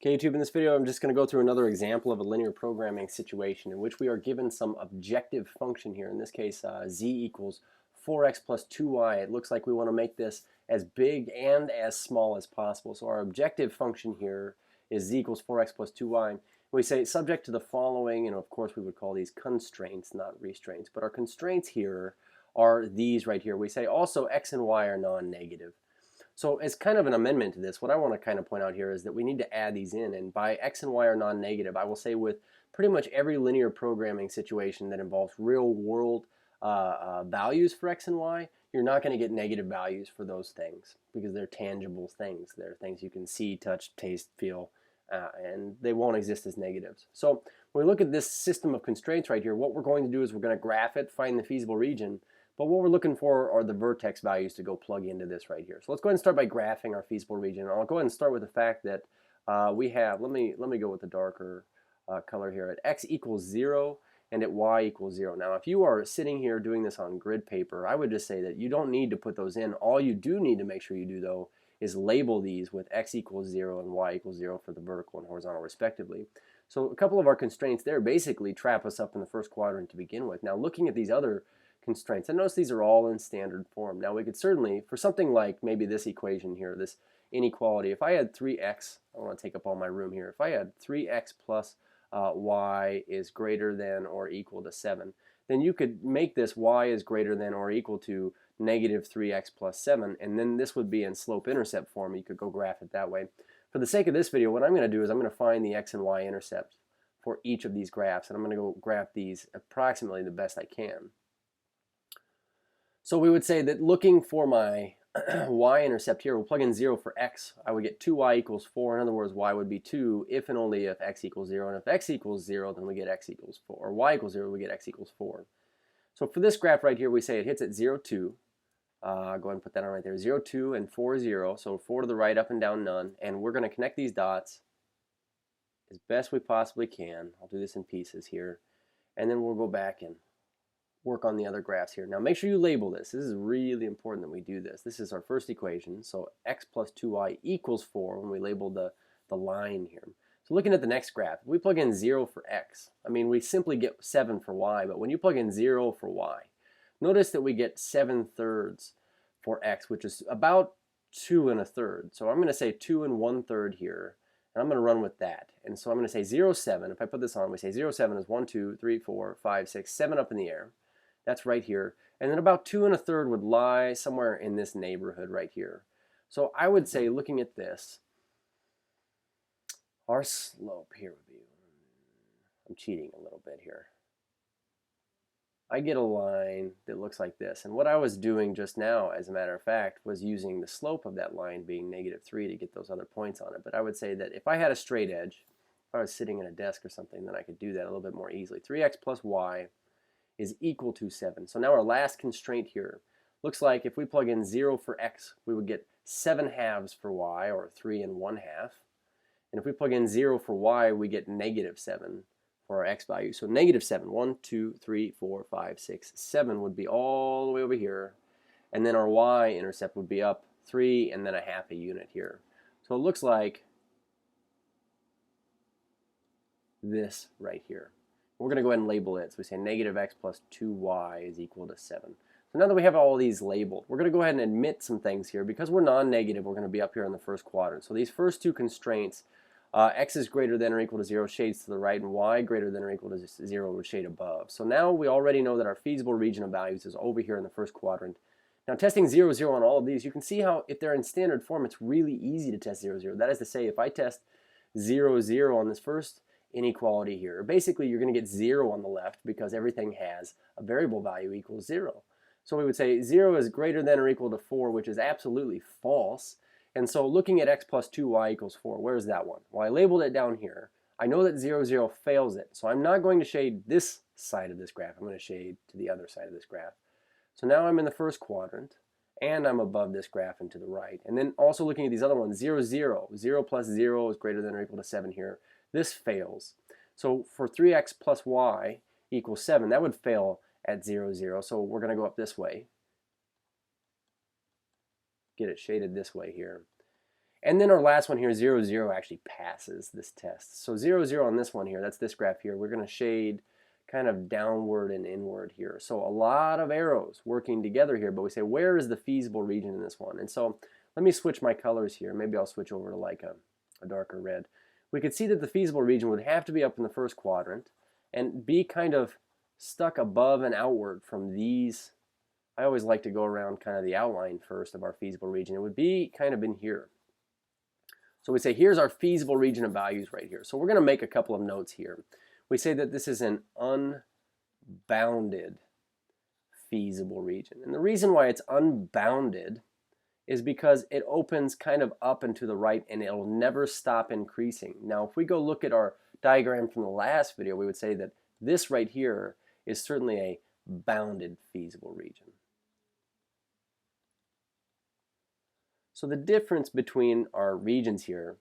Okay, YouTube, in this video I'm just going to go through another example of a linear programming situation in which we are given some objective function here. In this case, z equals 4x plus 2y. It looks like we want to make this as big and as small as possible. So our objective function here is z equals 4x plus 2y. We say subject to the following, and of course we would call these constraints, not restraints. But our constraints here are these right here. We say also x and y are non-negative. So as kind of an amendment to this, what I want to kind of point out here is that we need to add these in, and by x and y are non-negative, I will say with pretty much every linear programming situation that involves real world values for x and y, you're not going to get negative values for those things because they're tangible things. They're things you can see, touch, taste, feel, and they won't exist as negatives. So when we look at this system of constraints right here, what we're going to do is we're going to graph it, find the feasible region. But what we're looking for are the vertex values to go plug into this right here. So let's go ahead and start by graphing our feasible region. I'll go ahead and start with the fact that we have, let me go with the darker color here, at x equals 0 and at y equals 0. Now if you are sitting here doing this on grid paper, I would just say that you don't need to put those in. All you do need to make sure you do though is label these with x equals 0 and y equals 0 for the vertical and horizontal respectively. So a couple of our constraints there basically trap us up in the first quadrant to begin with. Now looking at these other constraints, and notice these are all in standard form. Now we could certainly, for something like maybe this equation here, this inequality, if I had 3x, I don't want to take up all my room here, if I had 3x plus y is greater than or equal to 7, then you could make this y is greater than or equal to negative 3x plus 7, and then this would be in slope-intercept form. You could go graph it that way. For the sake of this video, what I'm going to do is I'm going to find the x and y intercepts for each of these graphs, and I'm going to go graph these approximately the best I can. So we would say that looking for my y-intercept here, we'll plug in 0 for x. I would get 2y equals 4. In other words, y would be 2 if and only if x equals 0. And if x equals 0, then we get x equals 4. Or y equals 0, we get x equals 4. So for this graph right here, we say it hits at 0, 2. Go ahead and put that on right there. 0, 2, and 4, 0. So 4 to the right, up and down, none. And we're going to connect these dots as best we possibly can. I'll do this in pieces here. And then we'll go back and work on the other graphs here. Now make sure you label this. This is really important that we do this. This is our first equation. So x plus 2y equals 4 when we label the line here. So looking at the next graph, if we plug in 0 for x, I mean we simply get 7 for y, but when you plug in 0 for y, notice that we get 7/3 for x, which is about 2 1/3. So I'm going to say 2 1/3 here, and I'm going to run with that. And so I'm going to say 0, 7. If I put this on, we say 0, 7 is 1, 2, 3, 4, 5, 6, 7 up in the air. That's right here. And then about 2 1/3 would lie somewhere in this neighborhood right here. So I would say, looking at this, our slope here would be, I'm cheating a little bit here. I get a line that looks like this. And what I was doing just now, as a matter of fact, was using the slope of that line being -3 to get those other points on it. But I would say that if I had a straight edge, if I was sitting at a desk or something, then I could do that a little bit more easily. 3x plus y is equal to 7. So now our last constraint here looks like if we plug in 0 for x, we would get 7/2 for y, or 3 1/2. And if we plug in 0 for y, we get -7 for our x value. So -7, 1, 2, 3, 4, 5, 6, 7 would be all the way over here. And then our y-intercept would be up 3 and then a half a unit here. So it looks like this right here. We're going to go ahead and label it. So we say -x plus 2y is equal to 7. So now that we have all these labeled, we're going to go ahead and admit some things here. Because we're non-negative, we're going to be up here in the first quadrant. So these first two constraints, x is greater than or equal to 0 shades to the right, and y greater than or equal to 0 would shade above. So now we already know that our feasible region of values is over here in the first quadrant. Now testing 0, 0 on all of these, you can see how if they're in standard form, it's really easy to test 0, 0. That is to say, if I test 0, 0 on this first inequality here, basically you're going to get 0 on the left because everything has a variable value equals 0. So we would say 0 is greater than or equal to 4, which is absolutely false. And so looking at x plus 2y equals 4, where's that one? Well, I labeled it down here. I know that 0, 0 fails it, so I'm not going to shade this side of this graph. I'm going to shade to the other side of this graph. So now I'm in the first quadrant, and I'm above this graph and to the right. And then also looking at these other ones, 0, 0. 0 plus 0 is greater than or equal to 7 here. This fails. So for 3x plus y equals 7, that would fail at 0, 0. So we're going to go up this way. Get it shaded this way here. And then our last one here, 0, 0, actually passes this test. So 0, 0 on this one here, that's this graph here. We're going to shade kind of downward and inward here. So a lot of arrows working together here, but we say, where is the feasible region in this one? And so let me switch my colors here. Maybe I'll switch over to like a darker red. We could see that the feasible region would have to be up in the first quadrant and be kind of stuck above and outward from these. I always like to go around kind of the outline first of our feasible region. It would be kind of in here. So we say, here's our feasible region of values right here. So we're going to make a couple of notes here. We say that this is an unbounded feasible region. And the reason why it's unbounded is because it opens kind of up and to the right, and it'll never stop increasing. Now, if we go look at our diagram from the last video, we would say that this right here is certainly a bounded feasible region. So the difference between our regions here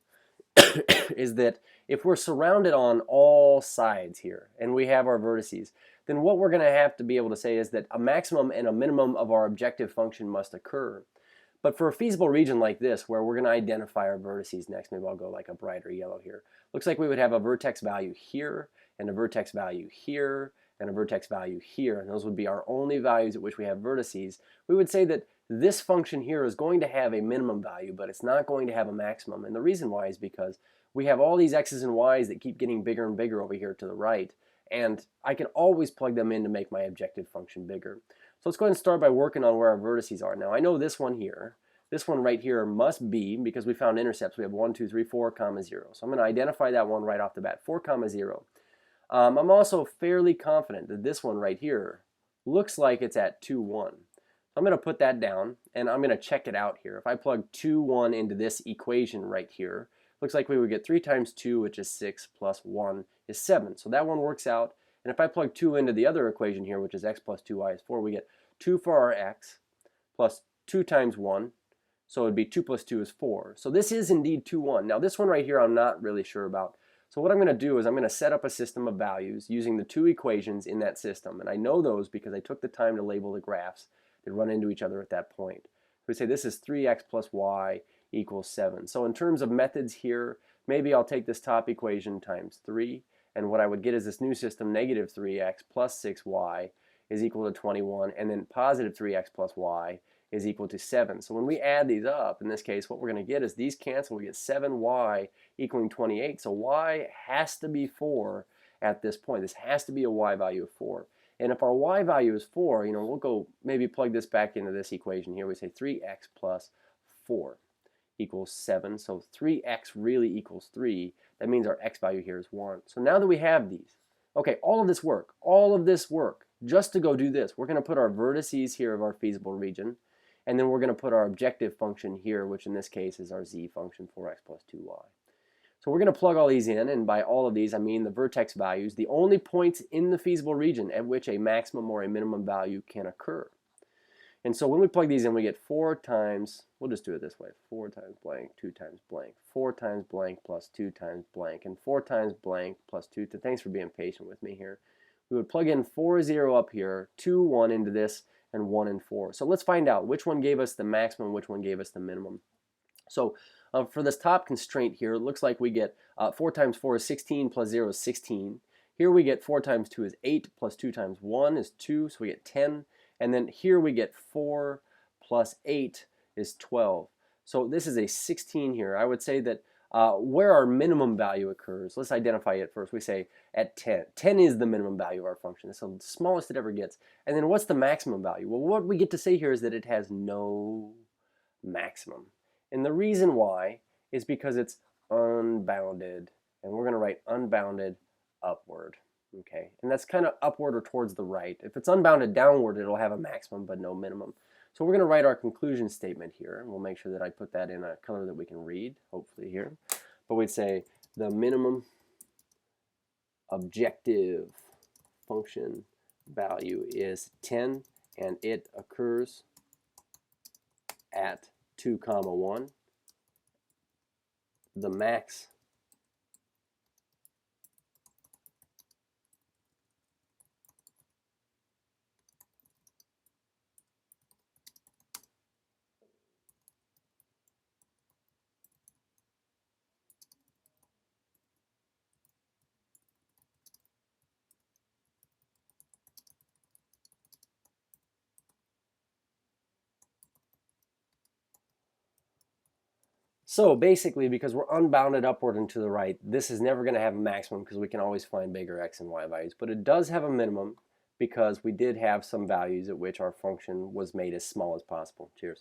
is that if we're surrounded on all sides here and we have our vertices, then what we're going to have to be able to say is that a maximum and a minimum of our objective function must occur. But for a feasible region like this, where we're going to identify our vertices next, maybe I'll go like a brighter yellow here. Looks like we would have a vertex value here, and a vertex value here, and a vertex value here, and those would be our only values at which we have vertices. We would say that this function here is going to have a minimum value, but it's not going to have a maximum. And the reason why is because we have all these x's and y's that keep getting bigger and bigger over here to the right, and I can always plug them in to make my objective function bigger. So let's go ahead and start by working on where our vertices are. Now I know this one here, this one right here must be, because we found intercepts, we have 1, 2, 3, 4, comma 0. So I'm going to identify that one right off the bat, 4, comma 0. I'm also fairly confident that this one right here looks like it's at 2, 1. I'm going to put that down, and I'm going to check it out here. If I plug 2, 1 into this equation right here, looks like we would get 3 times 2, which is 6, plus 1 is 7. So that one works out. And if I plug 2 into the other equation here, which is x plus 2y is 4, we get 2 for our x plus 2 times 1. So it would be 2 plus 2 is 4. So this is indeed 2, 1. Now this one right here I'm not really sure about. So what I'm going to do is I'm going to set up a system of values using the two equations in that system. And I know those because I took the time to label the graphs that run into each other at that point. We say this is 3x plus y equals 7. So in terms of methods here, maybe I'll take this top equation times 3, and what I would get is this new system, negative 3x plus 6y is equal to 21, and then positive 3x plus y is equal to 7. So when we add these up, in this case, what we're going to get is these cancel. We get 7y equaling 28. So y has to be 4 at this point. This has to be a y value of 4. And if our y value is 4, we'll go maybe plug this back into this equation here. We say 3x plus 4 equals 7. So 3x really equals 3. That means our x value here is 1. So now that we have these, okay, all of this work, just to go do this, we're going to put our vertices here of our feasible region, and then we're going to put our objective function here, which in this case is our z function, 4x plus 2y. So we're going to plug all these in, and by all of these I mean the vertex values, the only points in the feasible region at which a maximum or a minimum value can occur. And so when we plug these in, we get 4 times, we'll just do it this way, 4 times blank, 2 times blank, 4 times blank plus 2 times blank, and 4 times blank plus 2. Thanks for being patient with me here. We would plug in 4, 0 up here, 2, 1 into this, and 1 and 4. So let's find out which one gave us the maximum, which one gave us the minimum. So for this top constraint here, it looks like we get 4 times 4 is 16 plus 0 is 16. Here we get 4 times 2 is 8 plus 2 times 1 is 2, so we get 10. And then here we get 4 plus 8 is 12. So this is a 16 here. I would say that where our minimum value occurs, let's identify it first. We say at 10. 10 is the minimum value of our function. It's the smallest it ever gets. And then what's the maximum value? Well, what we get to say here is that it has no maximum. And the reason why is because it's unbounded. And we're going to write unbounded upward. Okay, and that's kind of upward or towards the right. If it's unbounded downward, it'll have a maximum but no minimum. So we're going to write our conclusion statement here, and we'll make sure that I put that in a color that we can read, hopefully here. But we'd say the minimum objective function value is 10, and it occurs at 2, 1. The max So basically, because we're unbounded upward and to the right, this is never going to have a maximum because we can always find bigger x and y values. But it does have a minimum because we did have some values at which our function was made as small as possible. Cheers.